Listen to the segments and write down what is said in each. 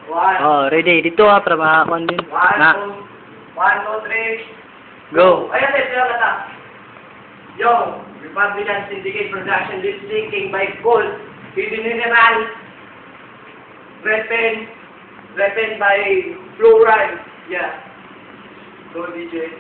Oh, ready. Dito para makakuan din. Na. 1, 2, 3. Go. Ayan, sila kata. Yo, Republican Syndicate Production Lip Syncing by Gold. Video Mineral. Repen by Fluoride. Yeah. Go, DJ.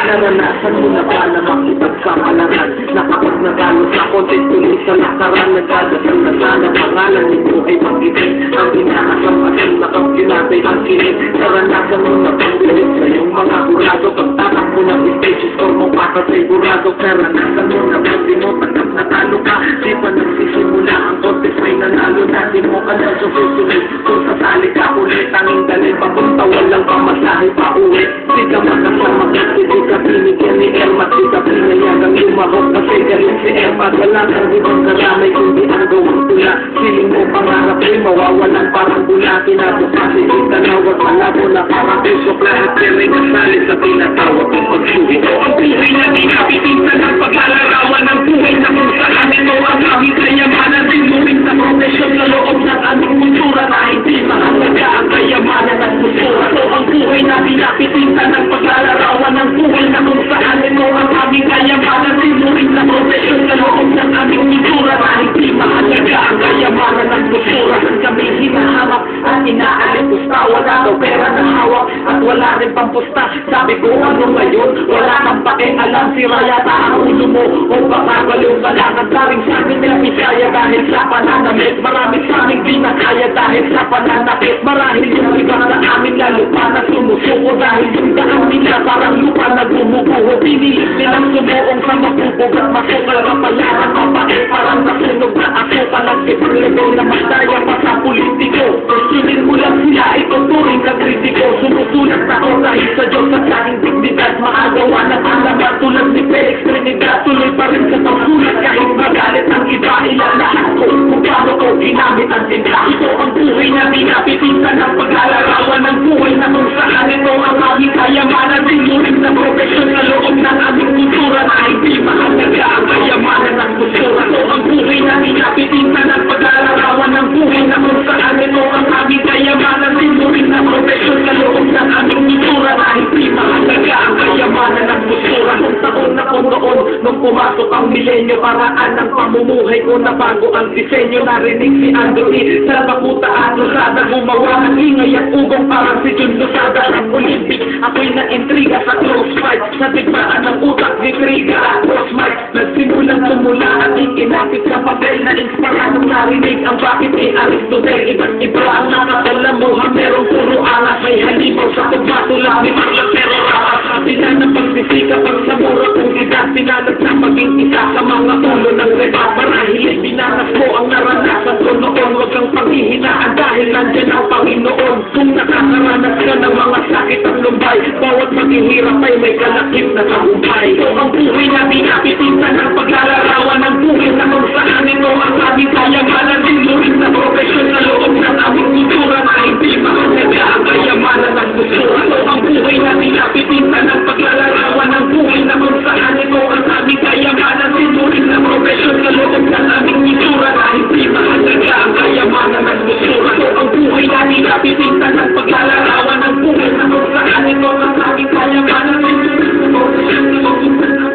Naranasan mo na ba na makipagkamalangan na kapag nagalo sa konti tuloy sa lakaran nagdadasal na sana pangalan nito ay mag-ibig ang inaasam at ang nakapinatay ang kinig. Naranasan mo na pagbilit sa iyong mga burado pagtatak mo ng stages or mo para sa burado. Naranasan mo na pagdi mo pagkat natalo ka di pa nagsisimula ang konti may nanalo na di mo ka na susunod kung sasali ka ulit tanging dalhin papunta walang pamasahe pa uwi di ka makasama kasi di ka binigyan ni Erma di ka pinayagang lumahok kasi galing si Erma wala kang ibang karamay kundi ang gawang tula siling mo pangarap ay mawawalan parang bula kinabukasin di ka nawag malabo na parang usok lahat piling kasali sa tinatawag ng pagsuhi ang buhay na dinapitinsan ng paglalarawan ng buhay na kung saan ito ang aming kayamanan sinuring sa profesyon na loob ng aming kultura na hindi mahalaga ang kayamanan at kultura so ang buhay na dinapitinsan ng paglalarawan ng buhay na kung saan ito ang aming kayamanan sinuring sa profesyon na loob ng aming kultura na hindi mahalaga ang kayamanan at kultura kami hinahanap at inaalikusta wala daw pera na hawak at wala rin pampusta sabi ko ano ngayon wala kang pakialam sira yata ang ulo mo o baka baliw ka lang ang daring sa amin nila pisaya dahil sa pananamit marami sa aming di na kaya dahil sa pananakit marahil yung iba na amin na lupa na sumusuko dahil yung daan nila parang lupa na gumubuho pinilit nilang sumuong sa mapupog at masukal kapalaran mapait parang nasunog na ako palang ibang level na masaya pa sa politiko susunin mo lang sila ituturing na kritiko sumusulat ako dahil sa Diyos at sa dignidad makagawa ng alaman tulad ni Felix Trinidad tuloy pa rin sa pagsulat kahit magalit ang iba ilang lahat ko kung paano ko ginamit ang tinta ito ang buhay na dinapitinsan ng paglalarawan ng buhay na kung saan ito ang aming kayamanan sinuring na profesyon na loob ng aming kultura na hindi mahalaga ang kayamanan ng kultura ito ang buhay na dinapitinsan ng paglalarawan ng buhay na kung saan ito ang aming kayamanan sinuring na profesyon na loob ng aming kultura na hindi mahalaga ang kayamanan ng kultura kung taon na kung noon nung pumasok ang milenyo paraan ng pamumuhay ko na bago ang disenyo narinig si Anthony sa Bakuta at Luzada gumawa ng ingay at ugong parang si Jun Luzada sa Olympic ako'y na-intriga sa close fight sa tigmaan ng utak ni Triga at cross mic nagsimulang tumula at ikinapit sa papel na inspiradong narinig ang bakit ni Aristotle iba't iba ang nakakalamuha merong puro alas may halimaw sa tugmatulad ni Marla pero rapas sila na pagsisikap ang samura kung ida sinalat na maging isa sa mga ulo ng reba marahil ay binanas mo ang naranasan ko noon wag kang panghihinaan dahil nandyan ang Panginoon kung nakakaranas ka ng mga sakit ang lumbay bawat maghihirap ay may kalakip na tagumpay so ang buhay na dinapitinsan ng paglalarawan ng buhay na kung saan ito ang aming kayamanan sinuring na profesyon na loob ng aming kultura na hindi mahalaga ang kayamanan ng kultura so ang buhay na dinapitinsan ng paglalarawan ng buhay na kung saan ito ang aming kayamanan sinuring na profesyon na loob ng aming kultura na hindi mahalaga ang kayamanan ng kultura so ang buhay na dinapitinsan ng paglalarawan ng buhay na kung saan ito ang aming kayamanan sinuring na profesyon na loob ng aming kultura na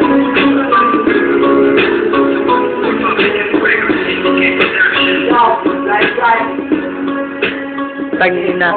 Tangina.